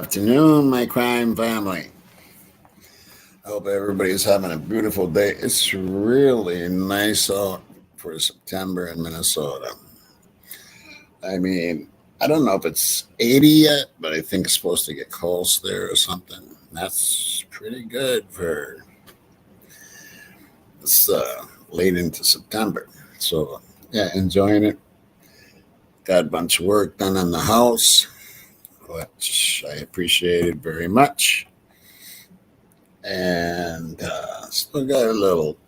afternoon, my crime family. I hope everybody's having a beautiful day. It's really nice out for September in Minnesota. I mean, I don't know if it's 80 yet, but I think it's supposed to get close there or something. That's pretty good for this late into September. So, yeah, enjoying it. Got a bunch of work done in the house, which I appreciated very much. And still got a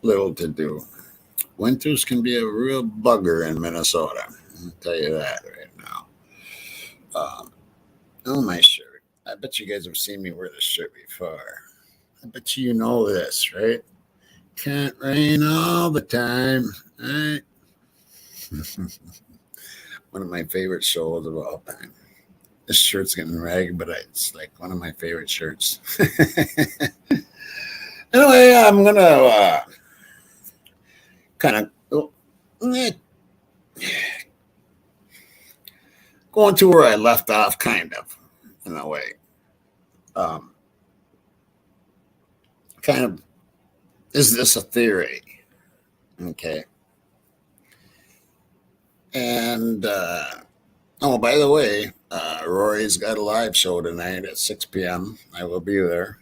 little to do. Winters can be a real bugger in Minnesota. I'll tell you that right now. Oh, my shirt. I bet you guys have seen me wear this shirt before. I bet you know this, right? Can't rain all the time, right? One of my favorite shows of all time. This shirt's getting ragged, but it's like one of my favorite shirts. Anyway, I'm gonna kind of going to where I left off, kind of, in a way. Um, kind of, is this a theory? Okay. And, oh, by the way, Rory's got a live show tonight at 6 p.m. I will be there.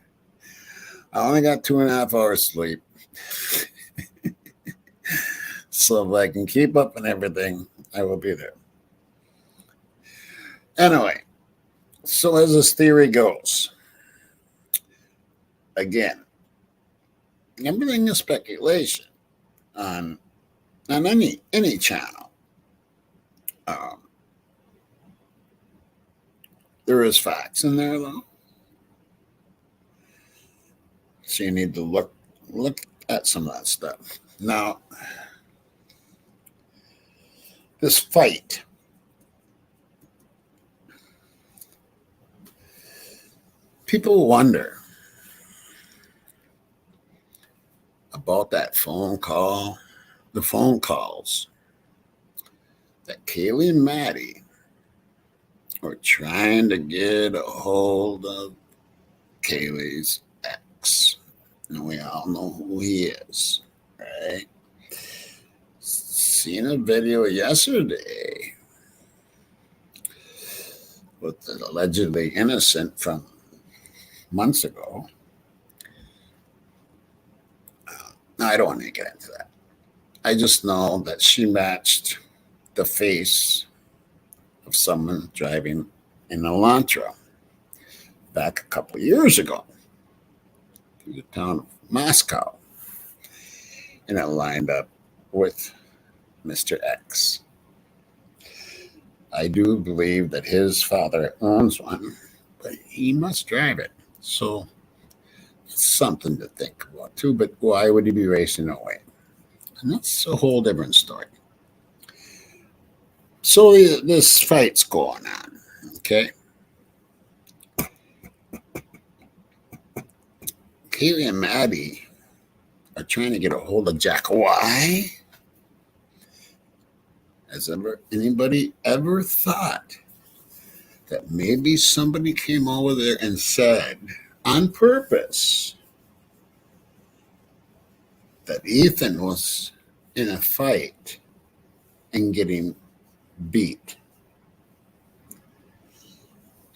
I only got 2.5 hours sleep. So if I can keep up and everything, I will be there. Anyway, so as this theory goes, again, everything is speculation on any channel. There is facts in there though, so you need to look at some of that stuff. Now, this fight, people wonder about that phone call, the phone calls that Kaylee and Maddie are trying to get a hold of Kaylee's ex. And we all know who he is, right? Seen a video yesterday with the allegedly innocent from months ago. I don't want to get into that. I just know that she matched the face of someone driving in Elantra back a couple of years ago to the town of Moscow. And it lined up with Mr. X. I do believe that his father owns one, but he must drive it. So it's something to think about too, but why would he be racing away? And that's a whole different story. So this fight's going on, okay? Kaylee and Maddie are trying to get a hold of Jack. Why? Has anybody ever thought that maybe somebody came over there and said on purpose that Ethan was in a fight and getting beat?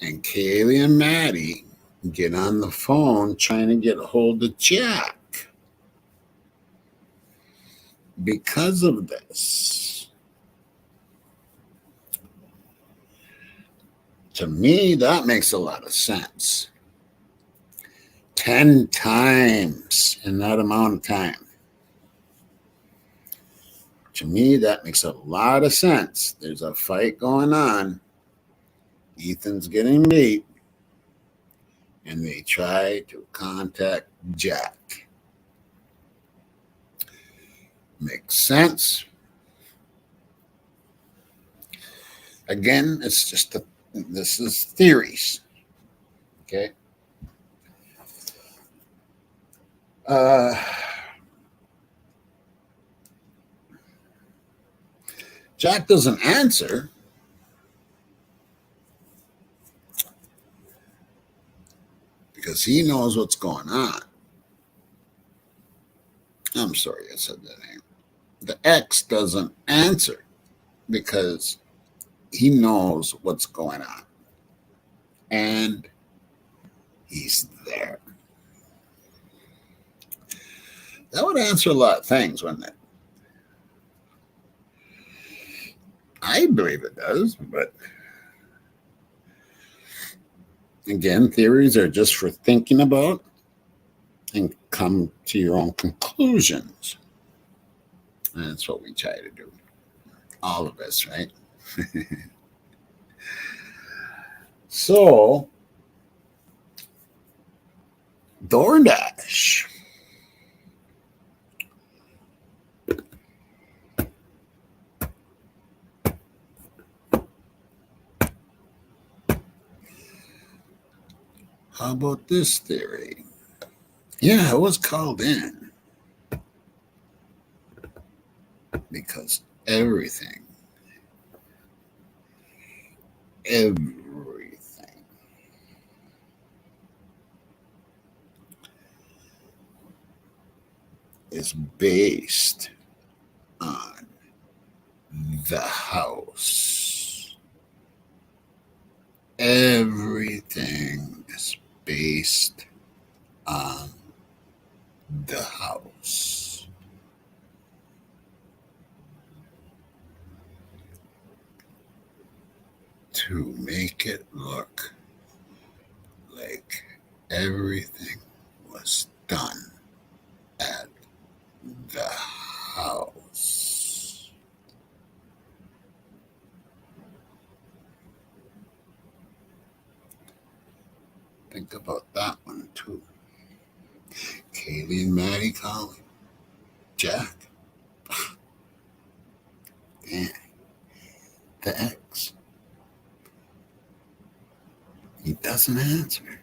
And Kaylee and Maddie get on the phone trying to get a hold of Jack because of this. To me, that makes a lot of sense. 10 times in that amount of time. To me, that makes a lot of sense. There's a fight going on. Ethan's getting beat. And they try to contact Jack. Makes sense. Again, it's just this is theories. Okay. Jack doesn't answer. because he knows what's going on. I'm sorry I said that name. The ex doesn't answer because he knows what's going on. And he's there. That would answer a lot of things, wouldn't it? I believe it does, but again, theories are just for thinking about and come to your own conclusions. And that's what we try to do. All of us, right? So, DoorDash. How about this theory? Yeah, I was called in because everything is based on the house. Everything is based on the house. To make it look like everything was done at the house. Think about that one too. Kaylee and Maddie calling Jack. And the ex. He doesn't answer.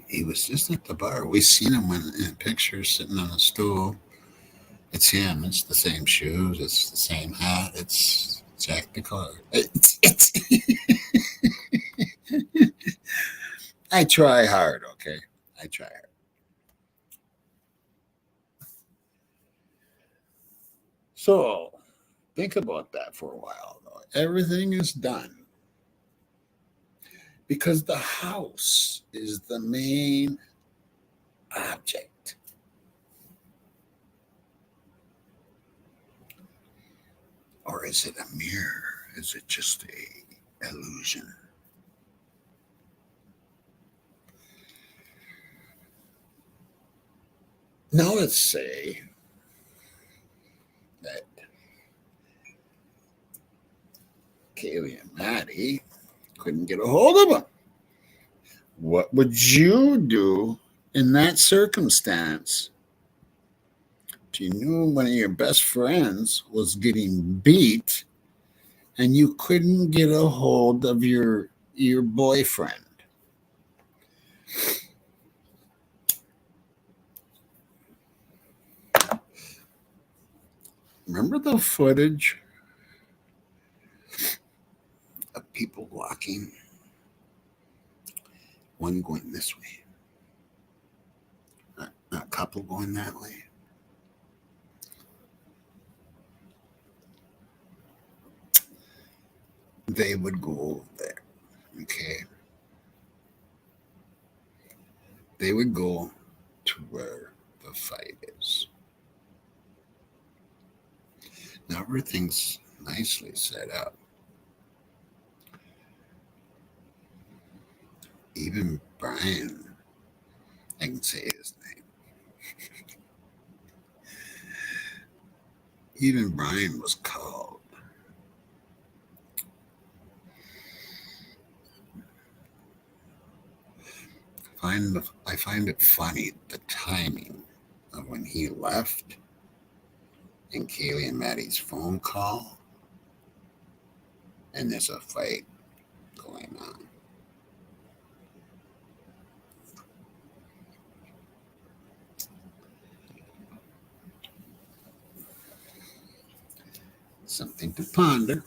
He was just at the bar. We seen him in pictures sitting on a stool. It's him. It's the same shoes. It's the same hat. It's Jack the car. I try hard, okay? I try hard. So think about that for a while, though. Everything is done because the house is the main object. Or is it a mirror? Is it just a illusion? Now let's say that Kaylee and Maddie couldn't get a hold of him. What would you do in that circumstance? If you knew one of your best friends was getting beat and you couldn't get a hold of your boyfriend. Remember the footage of people walking, one going this way, a couple going that way. They would go over there, okay? They would go to where the fight is. Now everything's nicely set up. Even Brian, I can say his name. Even Brian was called. I find it funny the timing of when he left and Kaylee and Maddie's phone call, and there's a fight going on. Something to ponder.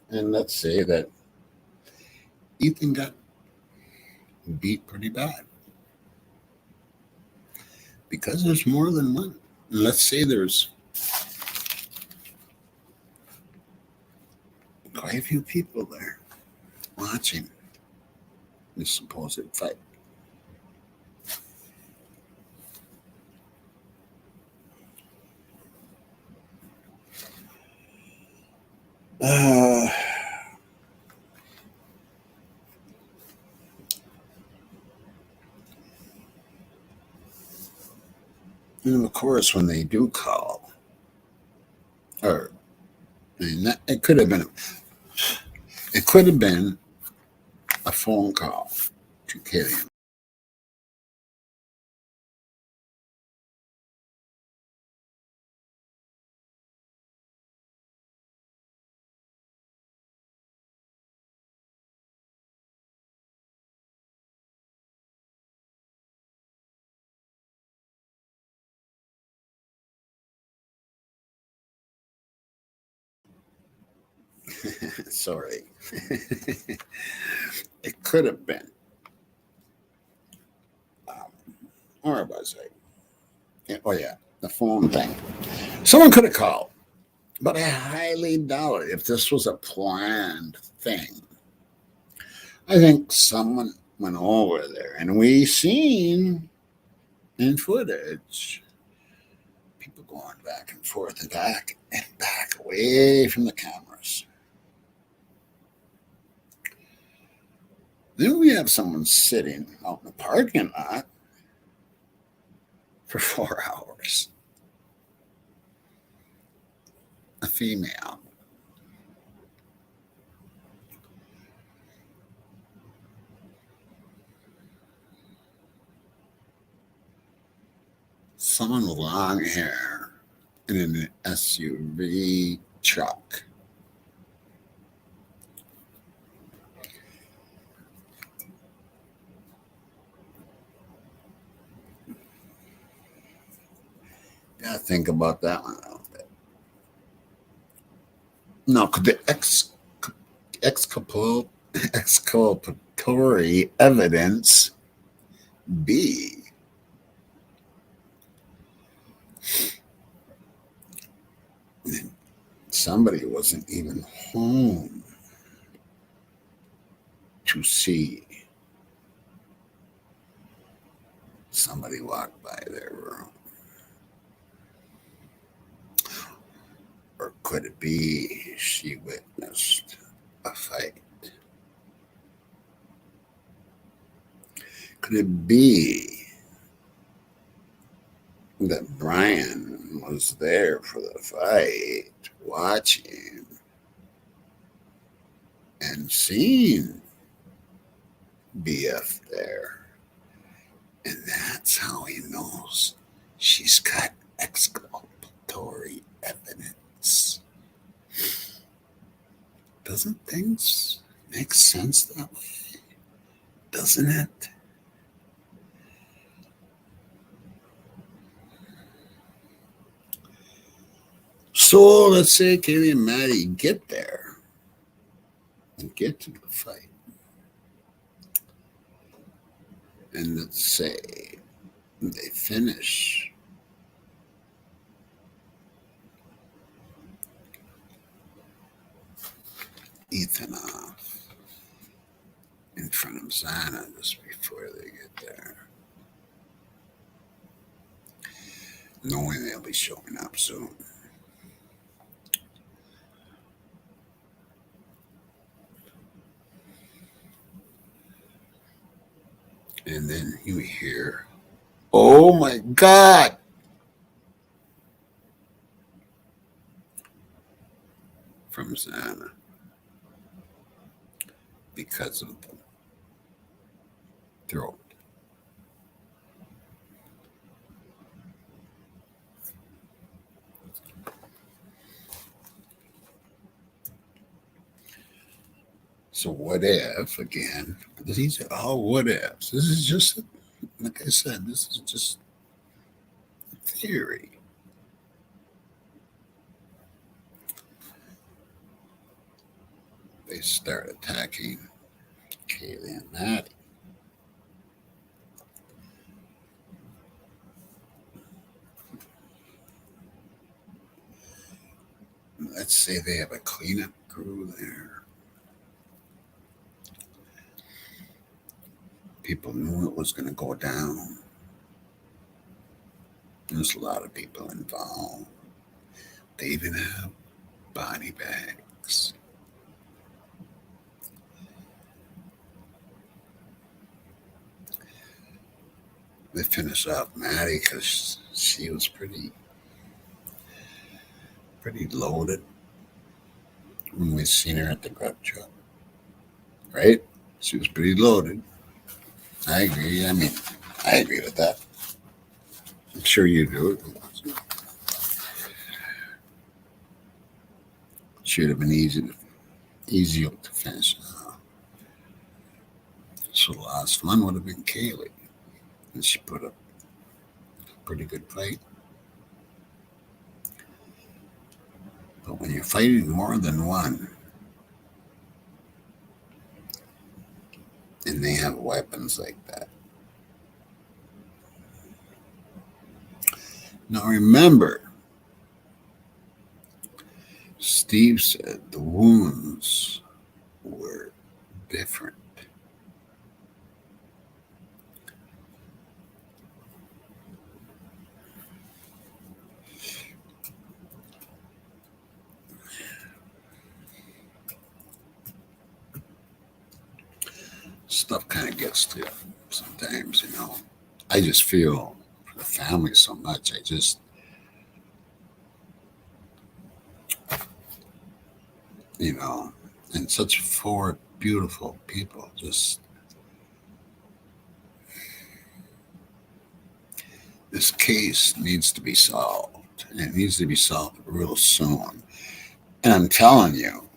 And let's say that Ethan got beat pretty bad because there's more than one. And let's say there's quite a few people there watching this supposed fight. Uh, and of course, when they do call, or I mean, it could have been a phone call to Killian. Sorry, it could have been. Where was I? Yeah, oh yeah, the phone thing. Someone could have called, but I highly doubt it. If this was a planned thing, I think someone went over there, and we seen in footage people going back and forth and back away from the cameras. Then we have someone sitting out in the parking lot for 4 hours. A female. Someone with long hair in an SUV truck. Yeah, think about that one a little bit. Now, could the exculpatory exculpatory evidence be somebody wasn't even home to see somebody walk by their room? Or could it be she witnessed a fight? Could it be that Brian was there for the fight, watching and seeing BF there? And that's how he knows she's got exculpatory evidence. Doesn't things make sense that way? Doesn't it? So let's say Kaylee and Maddie get there and get to the fight. And let's say they finish Ethan off in front of Zana just before they get there, knowing they'll be showing up soon. And then you hear, "Oh my God!" from Zana because of the throat. So what if, again, these are all what ifs. This is just, like I said, this is just theory. they start attacking Kaylee and Maddie. Let's say they have a cleanup crew there. People knew it was going to go down. There's a lot of people involved. They even have body bags. They finish off Maddie because she was pretty loaded when we seen her at the grub truck. Right? She was pretty loaded. I agree. I agree with that. I'm sure you do. Should have been easy to finish. So the last one would have been Kaylee, and she put up a pretty good fight. But when you're fighting more than one, and they have weapons like that. Now remember, Steve said the wounds were different. Stuff kind of gets to you sometimes, I just feel for the family so much. And such four beautiful people. Just this case needs to be solved. And it needs to be solved real soon. And I'm telling you,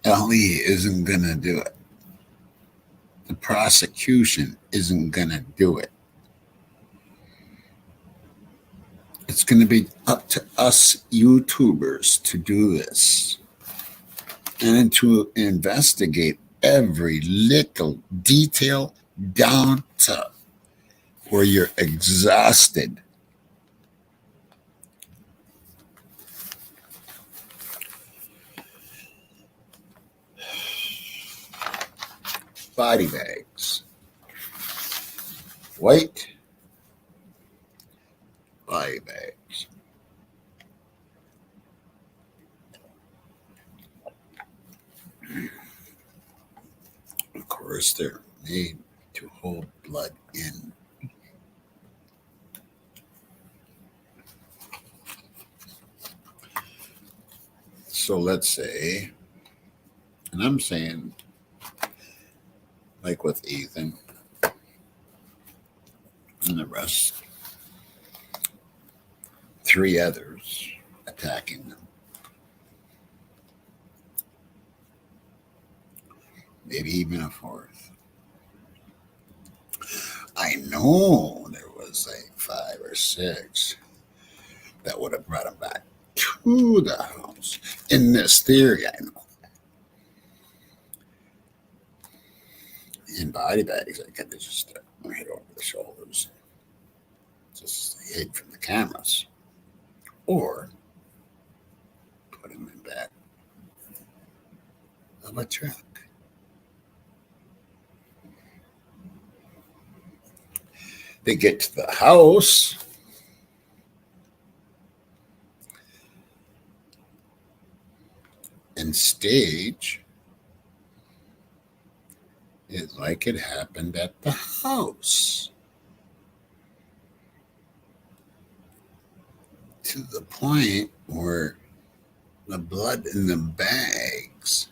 Ellie isn't going to do it. The prosecution isn't going to do it. It's going to be up to us YouTubers to do this and to investigate every little detail down to where you're exhausted. Body bags. White body bags. Of course, they're made to hold blood in. So let's say, and I'm saying, like with Ethan and the rest, 3 others attacking them. Maybe even a 4th. I know there was like 5 or 6 that would have brought him back to the house. In this theory, I know. In body bags, I could just right over the shoulders, just hid from the cameras, or put him in back of a truck. They get to the house. And stage it like it happened at the house. To the point where the blood in the bags,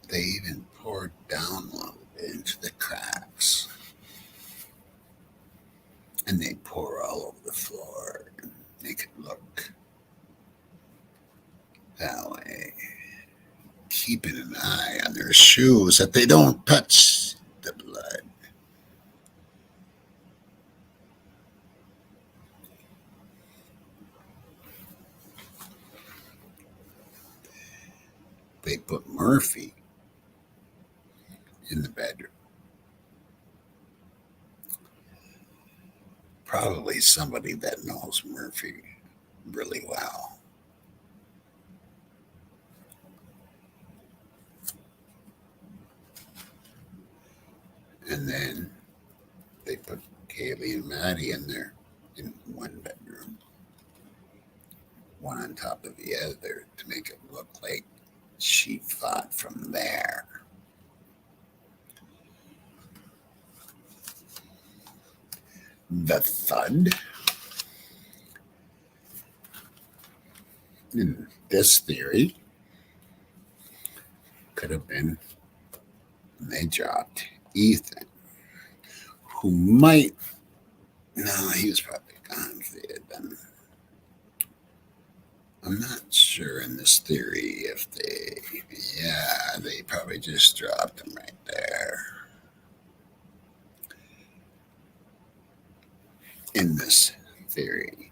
they even poured down a little bit into the cracks. And they pour all over the floor and make it look that way. Keeping an eye on their shoes that they don't touch the blood. they put Murphy in the bedroom. Probably somebody that knows Murphy really well. And then they put Kaylee and Maddie in there in one bedroom, one on top of the other, to make it look like she fought from there. The thud in this theory could have been when they dropped Ethan, who might, no, he was probably gone for it then. I'm not sure in this theory if they probably just dropped him right there. In this theory.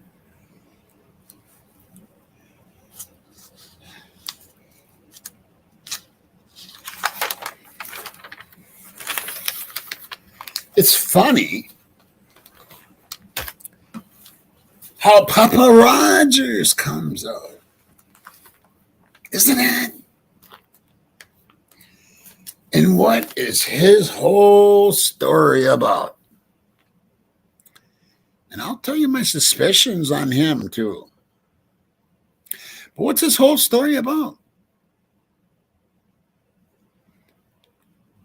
It's funny how Papa Rogers comes out. Isn't it? And what is his whole story about? And I'll tell you my suspicions on him too. But what's his whole story about?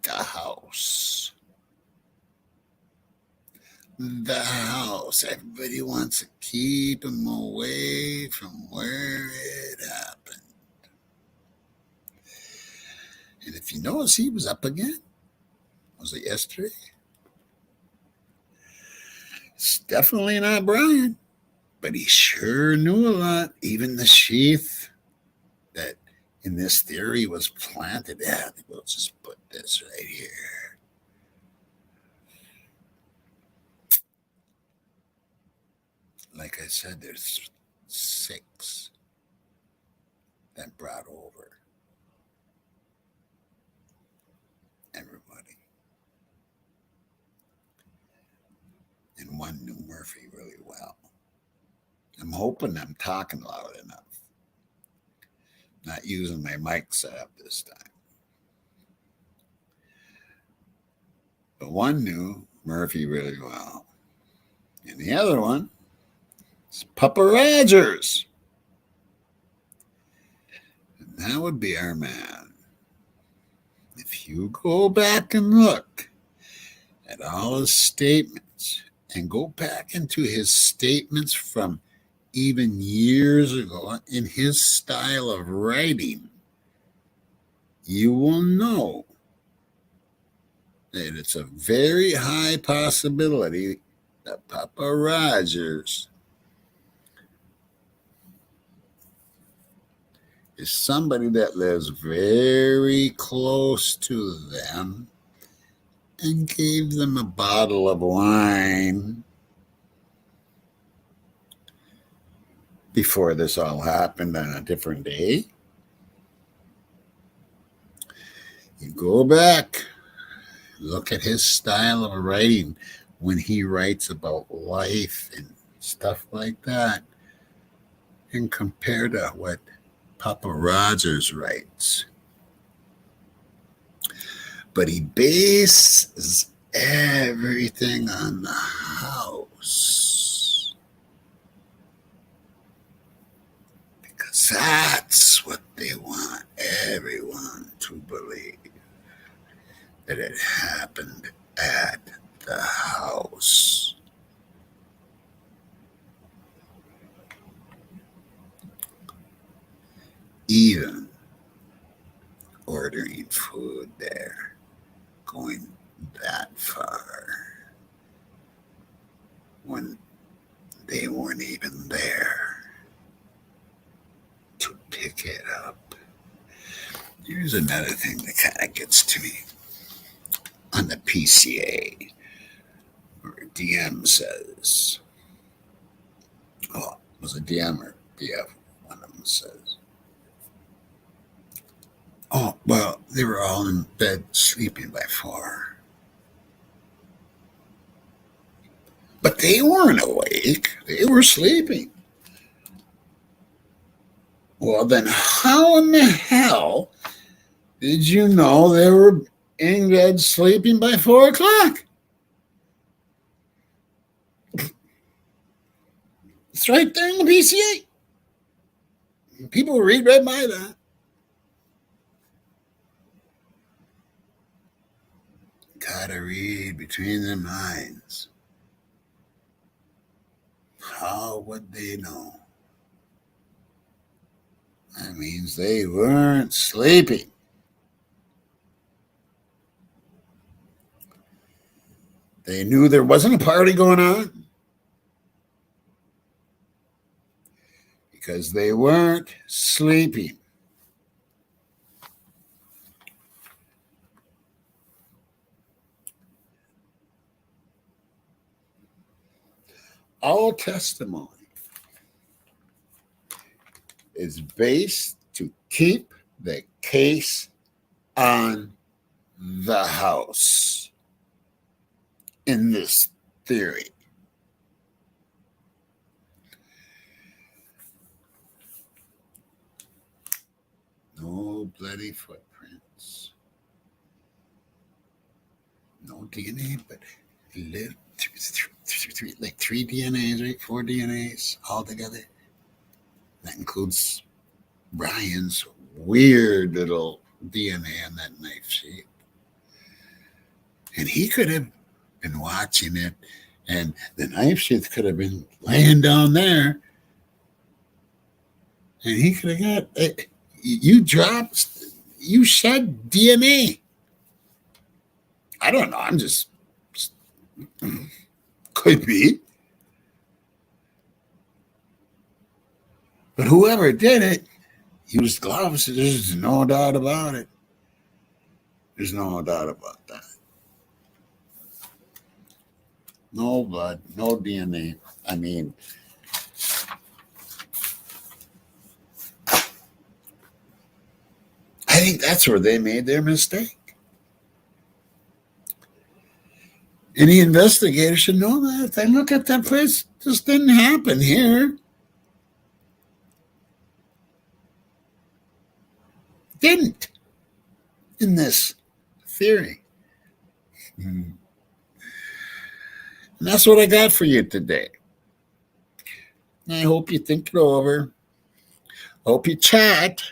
The house. The house. Everybody wants to keep him away from where it happened. And if you notice, he was up again. Was it yesterday? It's definitely not Brian, but he sure knew a lot. Even the sheath that in this theory was planted. Yeah, we'll just put this right here. Like I said, there's 6 that brought over everybody. And one knew Murphy really well. I'm hoping I'm talking loud enough. Not using my mic setup this time. But one knew Murphy really well. And the other one is Papa Rogers. And that would be our man. If you go back and look at all his statements and go back into his statements from even years ago in his style of writing, you will know that it's a very high possibility that Papa Rogers is somebody that lives very close to them and gave them a bottle of wine before this all happened on a different day. You go back, look at his style of writing when he writes about life and stuff like that, and compare to what Papa Rogers writes. But he bases everything on the house, because that's what they want everyone to believe, that it happened at the house. Even ordering food there, going that far when they weren't even there to pick it up. Here's another thing that kind of gets to me on the PCA, where DM says, was it DM or BF? One of them says, Oh, well, they were all in bed sleeping by 4. But they weren't awake. They were sleeping. Well, then how in the hell did you know they were in bed sleeping by 4 o'clock? It's right there in the PCA. People read right by that. Gotta read between the lines. How would they know? That means they weren't sleeping. They knew there wasn't a party going on because they weren't sleeping. All testimony is based to keep the case on the house in this theory. No bloody footprints. No DNA, but like 3 DNAs, right? 4 DNAs all together. That includes Brian's weird little DNA on that knife sheet. And he could have been watching it, and the knife sheath could have been laying down there, and he could have got you shed DNA. I don't know. I'm just could be. But whoever did it used gloves. There's no doubt about it. There's no doubt about that. No blood, no DNA. I mean, I think that's where they made their mistake. Any investigator should know that. If they look at that place, this didn't happen here. Didn't in this theory. And that's what I got for you today. I hope you think it over. Hope you chat.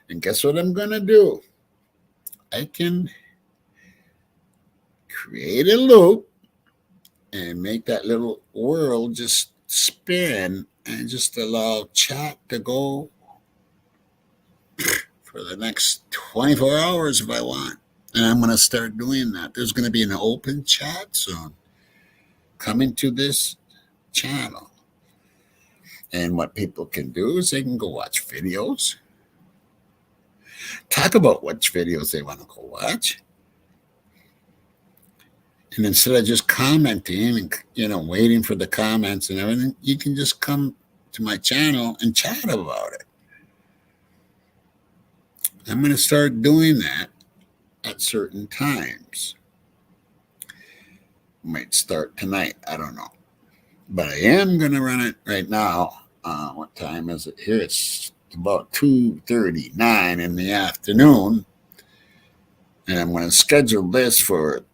And guess what I'm going to do? I can create a loop and make that little world just spin and just allow chat to go for the next 24 hours if I want. And I'm going to start doing that. There's going to be an open chat soon coming to this channel. And what people can do is they can go watch videos, talk about which videos they want to go watch. And instead of just commenting and, waiting for the comments and everything, you can just come to my channel and chat about it. I'm going to start doing that at certain times. Might start tonight. I don't know. But I am going to run it right now. What time is it here? It's about 2:39 in the afternoon. And I'm going to schedule this for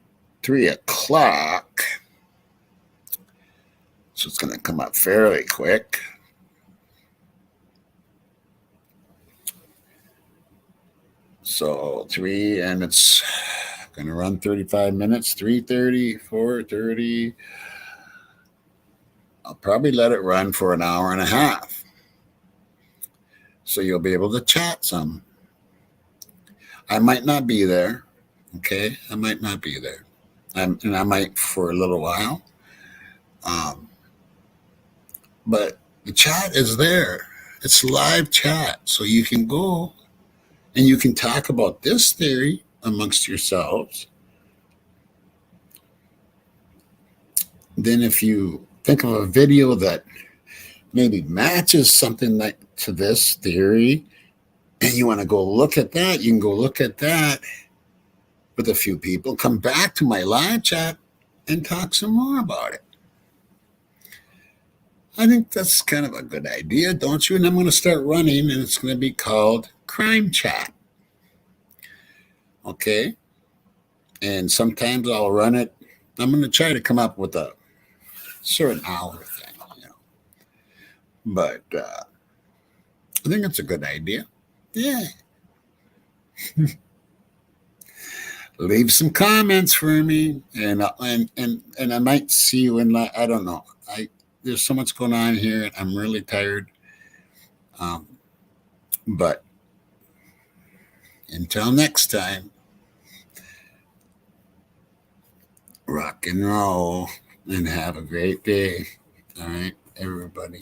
3 o'clock. So it's going to come up fairly quick. So 3, and it's going to run 35 minutes, 3:30, 4:30. I'll probably let it run for an hour and a half. So you'll be able to chat some. I might not be there. Okay? I might not be there. And I might for a little while. But the chat is there. It's live chat. So you can go and you can talk about this theory amongst yourselves. Then if you think of a video that maybe matches something like to this theory, and you want to go look at that, you can go look at that with a few people, come back to my live chat and talk some more about it. I think that's kind of a good idea, don't you? And I'm going to start running, and it's going to be called Crime Chat. Okay? And sometimes I'll run it. I'm going to try to come up with a certain hour thing, But I think it's a good idea. Yeah. Leave some comments for me, and I might see you in. I don't know. There's so much going on here. I'm really tired. But until next time, rock and roll, and have a great day. All right, everybody.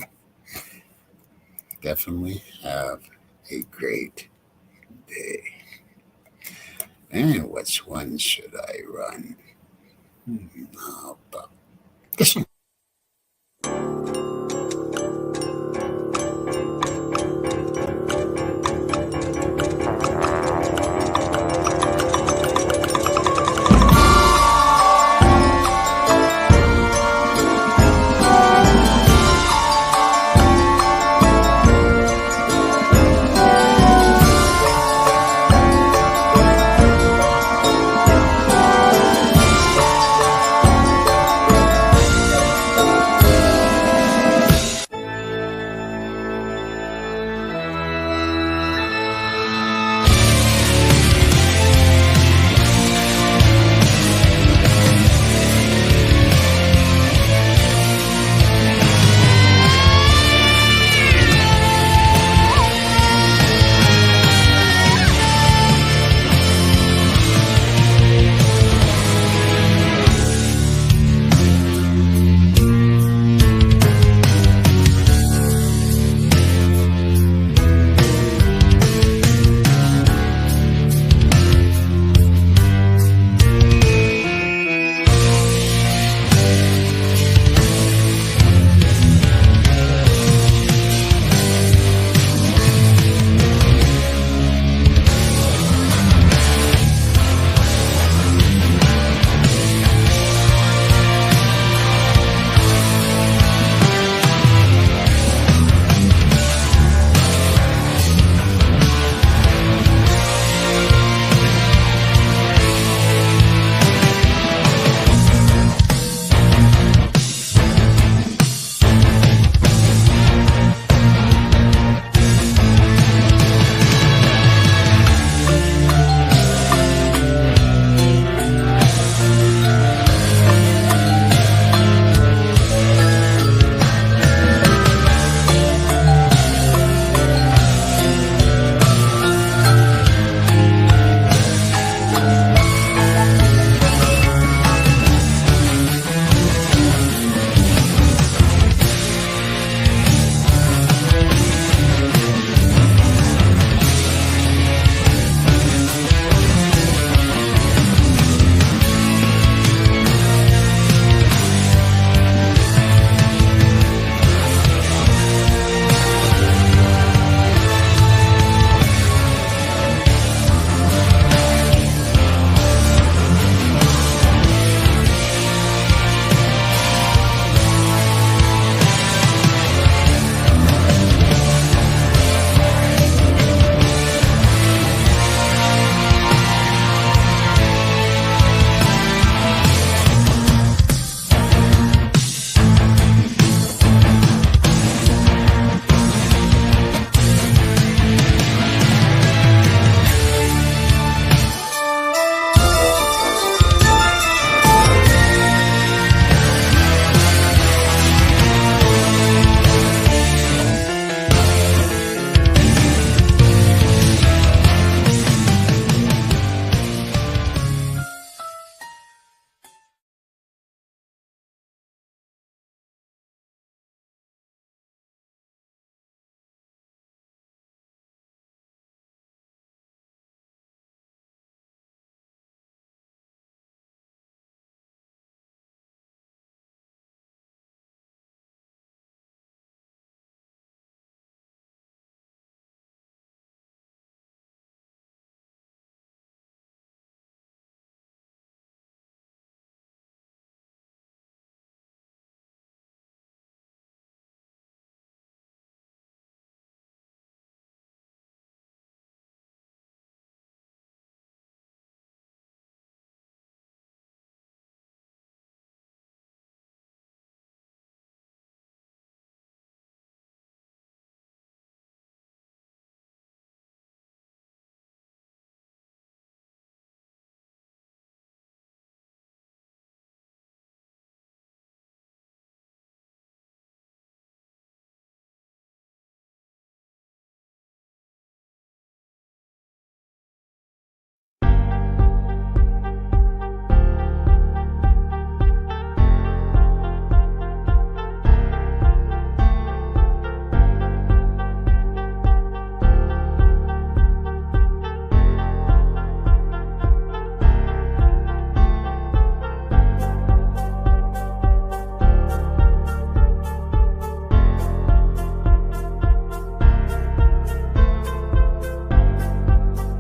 Definitely have a great day. And which one should I run? How about this one?